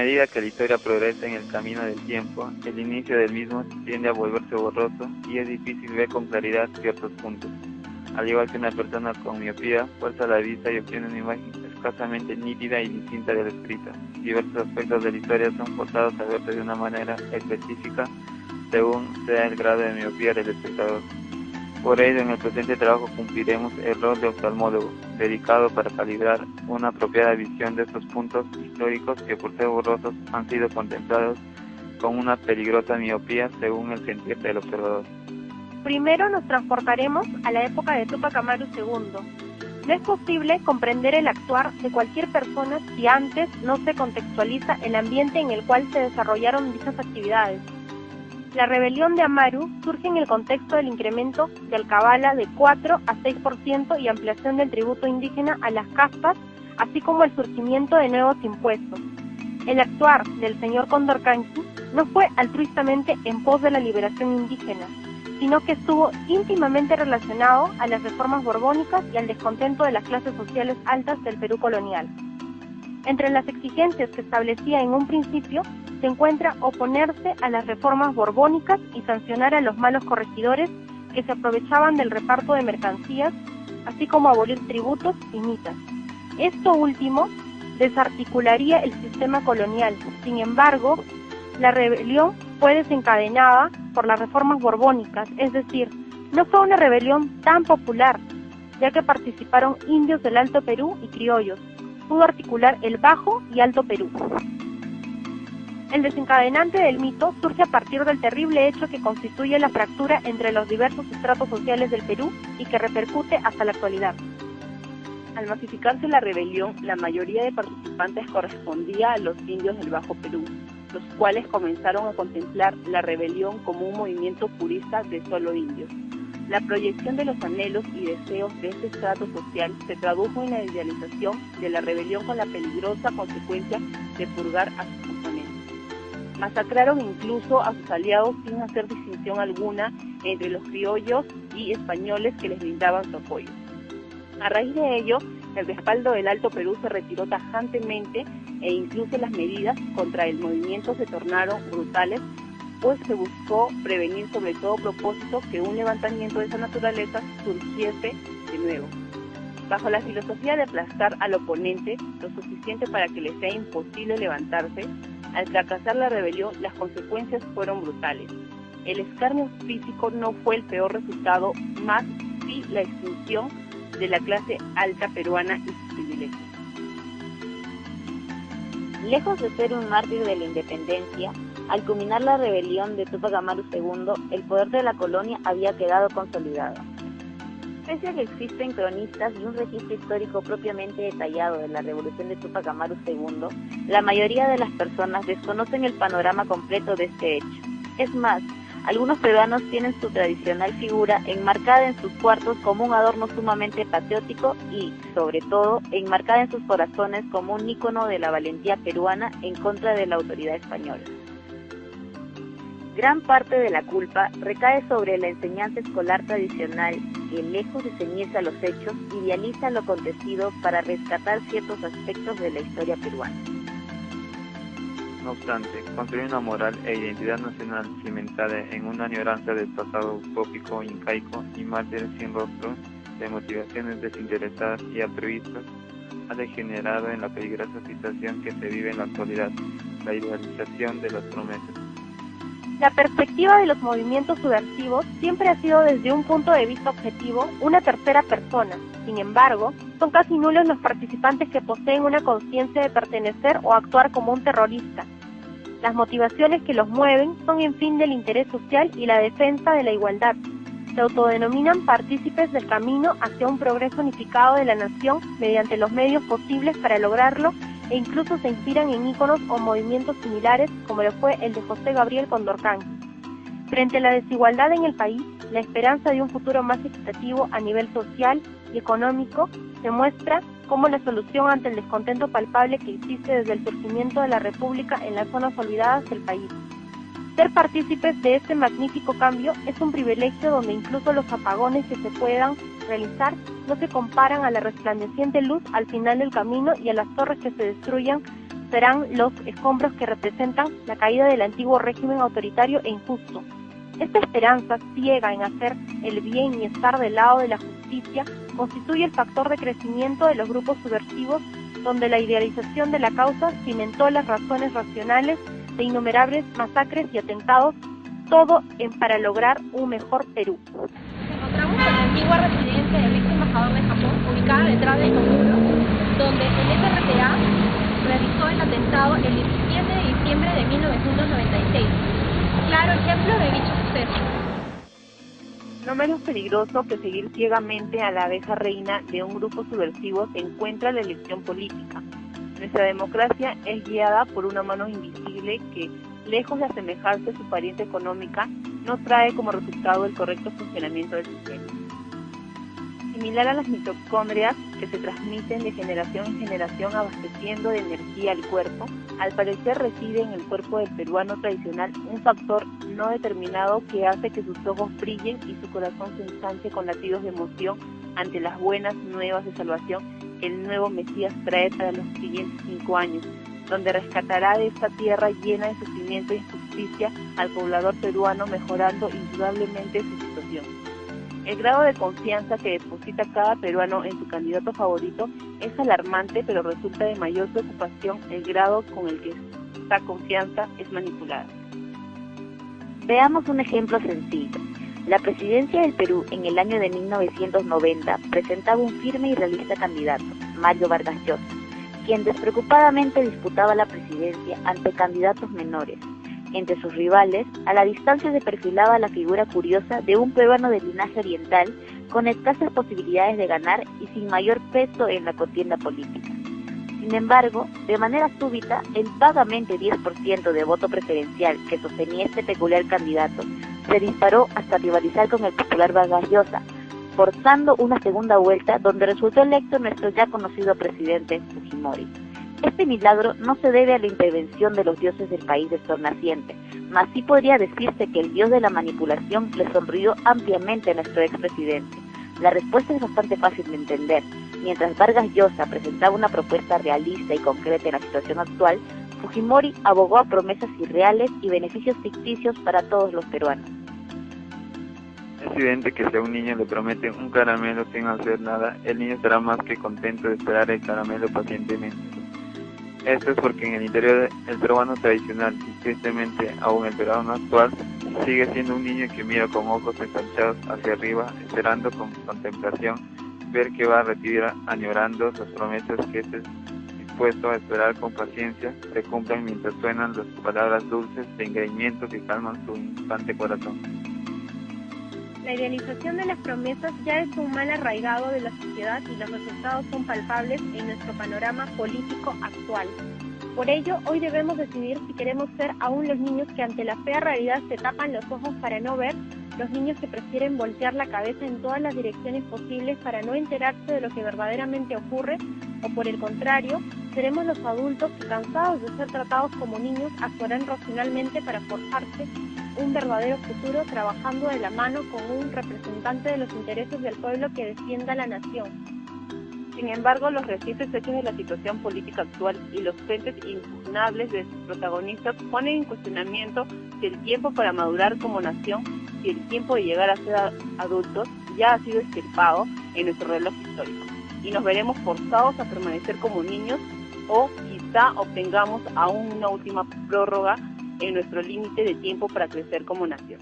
medida que la historia progresa en el camino del tiempo, el inicio del mismo tiende a volverse borroso y es difícil ver con claridad ciertos puntos. Al igual que una persona con miopía, fuerza la vista y obtiene una imagen escasamente nítida y distinta de la escrita. Diversos aspectos de la historia son forzados a verse de una manera específica según sea el grado de miopía del espectador. Por ello, en el presente trabajo cumpliremos el rol de oftalmólogo, dedicado para calibrar una apropiada visión de estos puntos históricos que por ser borrosos han sido contemplados con una peligrosa miopía según el sentir del observador. Primero nos transportaremos a la época de Túpac Amaru II. No es posible comprender el actuar de cualquier persona si antes no se contextualiza el ambiente en el cual se desarrollaron dichas actividades. La rebelión de Amaru surge en el contexto del incremento de alcabala de 4 a 6% y ampliación del tributo indígena a las castas, así como el surgimiento de nuevos impuestos. El actuar del señor Condorcanqui no fue altruistamente en pos de la liberación indígena, sino que estuvo íntimamente relacionado a las reformas borbónicas y al descontento de las clases sociales altas del Perú colonial. Entre las exigencias que establecía en un principio se encuentra oponerse a las reformas borbónicas y sancionar a los malos corregidores que se aprovechaban del reparto de mercancías, así como abolir tributos y mitas. Esto último desarticularía el sistema colonial. Sin embargo, la rebelión fue desencadenada por las reformas borbónicas, es decir, no fue una rebelión tan popular, ya que participaron indios del Alto Perú y criollos. Pudo articular el Bajo y Alto Perú. El desencadenante del mito surge a partir del terrible hecho que constituye la fractura entre los diversos estratos sociales del Perú y que repercute hasta la actualidad. Al masificarse la rebelión, la mayoría de participantes correspondía a los indios del Bajo Perú, los cuales comenzaron a contemplar la rebelión como un movimiento purista de solo indios. La proyección de los anhelos y deseos de este estrato social se tradujo en la idealización de la rebelión con la peligrosa consecuencia de purgar a sus componentes. Masacraron incluso a sus aliados sin hacer distinción alguna entre los criollos y españoles que les brindaban su apoyo. A raíz de ello, el respaldo del Alto Perú se retiró tajantemente e incluso las medidas contra el movimiento se tornaron brutales, pues se buscó prevenir sobre todo propósito que un levantamiento de esa naturaleza surgiese de nuevo. Bajo la filosofía de aplastar al oponente lo suficiente para que le sea imposible levantarse, al fracasar la rebelión las consecuencias fueron brutales. El escarnio físico no fue el peor resultado, más sí la extinción de la clase alta peruana y sus privilegios. Lejos de ser un mártir de la independencia, al culminar la rebelión de Túpac Amaru II, el poder de la colonia había quedado consolidado. Pese a que existen cronistas y un registro histórico propiamente detallado de la revolución de Túpac Amaru II, la mayoría de las personas desconocen el panorama completo de este hecho. Es más, algunos peruanos tienen su tradicional figura enmarcada en sus cuartos como un adorno sumamente patriótico y, sobre todo, enmarcada en sus corazones como un ícono de la valentía peruana en contra de la autoridad española. Gran parte de la culpa recae sobre la enseñanza escolar tradicional que, lejos de ceñirse a los hechos, idealiza lo acontecido para rescatar ciertos aspectos de la historia peruana. No obstante, construir una moral e identidad nacional cimentada en una añoranza del pasado utópico incaico y mártires sin rostro, de motivaciones desinteresadas y altruistas, ha degenerado en la peligrosa situación que se vive en la actualidad, la idealización de las promesas. La perspectiva de los movimientos subversivos siempre ha sido desde un punto de vista objetivo una tercera persona. Sin embargo, son casi nulos los participantes que poseen una conciencia de pertenecer o actuar como un terrorista. Las motivaciones que los mueven son en fin del interés social y la defensa de la igualdad. Se autodenominan partícipes del camino hacia un progreso unificado de la nación mediante los medios posibles para lograrlo e incluso se inspiran en íconos o movimientos similares como lo fue el de José Gabriel Condorcanqui. Frente a la desigualdad en el país, la esperanza de un futuro más equitativo a nivel social y económico se muestra como la solución ante el descontento palpable que existe desde el surgimiento de la República en las zonas olvidadas del país. Ser partícipes de este magnífico cambio es un privilegio donde incluso los apagones que se puedan realizar no se comparan a la resplandeciente luz al final del camino y a las torres que se destruyan serán los escombros que representan la caída del antiguo régimen autoritario e injusto. Esta esperanza ciega en hacer el bien y estar del lado de la justicia constituye el factor de crecimiento de los grupos subversivos, donde la idealización de la causa cimentó las razones racionales de innumerables masacres y atentados, todo para lograr un mejor Perú. Nos encontramos en la antigua residencia del ex embajador de Japón, ubicada detrás de estos muros, donde el FRPA realizó el atentado el 17 de diciembre de 1996. Claro ejemplo de dicho suceso. No menos peligroso que seguir ciegamente a la abeja reina de un grupo subversivo se encuentra la elección política. Nuestra democracia es guiada por una mano invisible que, lejos de asemejarse a su pariente económica, no trae como resultado el correcto funcionamiento del sistema. Similar a las mitocondrias que se transmiten de generación en generación abasteciendo de energía al cuerpo, al parecer reside en el cuerpo del peruano tradicional un factor no determinado que hace que sus ojos brillen y su corazón se ensanche con latidos de emoción ante las buenas nuevas de salvación que el nuevo Mesías trae para los siguientes 5 años, donde rescatará de esta tierra llena de sufrimiento e injusticia al poblador peruano, mejorando indudablemente su situación. El grado de confianza que deposita cada peruano en su candidato favorito es alarmante, pero resulta de mayor preocupación el grado con el que esta confianza es manipulada. Veamos un ejemplo sencillo. La presidencia del Perú en el año de 1990 presentaba un firme y realista candidato, Mario Vargas Llosa, quien despreocupadamente disputaba la presidencia ante candidatos menores. Entre sus rivales, a la distancia se perfilaba la figura curiosa de un peruano de linaje oriental con escasas posibilidades de ganar y sin mayor peso en la contienda política. Sin embargo, de manera súbita, el vagamente 10% de voto preferencial que sostenía este peculiar candidato se disparó hasta rivalizar con el popular Vargas Llosa, forzando una segunda vuelta donde resultó electo nuestro ya conocido presidente Fujimori. Este milagro no se debe a la intervención de los dioses del país de sol naciente, mas sí podría decirse que el dios de la manipulación le sonrió ampliamente a nuestro expresidente. La respuesta es bastante fácil de entender. Mientras Vargas Llosa presentaba una propuesta realista y concreta en la situación actual, Fujimori abogó a promesas irreales y beneficios ficticios para todos los peruanos. Es evidente que si a un niño le prometen un caramelo sin hacer nada, el niño estará más que contento de esperar el caramelo pacientemente. Esto es porque en el interior el peruano tradicional y tristemente aún el peruano actual sigue siendo un niño que mira con ojos ensanchados hacia arriba, esperando con contemplación ver que va a recibir, añorando las promesas que es dispuesto a esperar con paciencia se cumplan mientras suenan las palabras dulces de engreimiento que calman su infante corazón. La idealización de las promesas ya es un mal arraigado de la sociedad y los resultados son palpables en nuestro panorama político actual. Por ello, hoy debemos decidir si queremos ser aún los niños que ante la fea realidad se tapan los ojos para no ver, los niños que prefieren voltear la cabeza en todas las direcciones posibles para no enterarse de lo que verdaderamente ocurre, o por el contrario, seremos los adultos que, cansados de ser tratados como niños, actuarán racionalmente para forjarse un verdadero futuro trabajando de la mano con un representante de los intereses del pueblo que defienda la nación. Sin embargo, los recientes hechos de la situación política actual y los frentes impugnables de sus protagonistas ponen en cuestionamiento si el tiempo para madurar como nación, si el tiempo de llegar a ser adultos ya ha sido extirpado en nuestro reloj histórico y nos veremos forzados a permanecer como niños o quizá obtengamos aún una última prórroga en nuestro límite de tiempo para crecer como nación.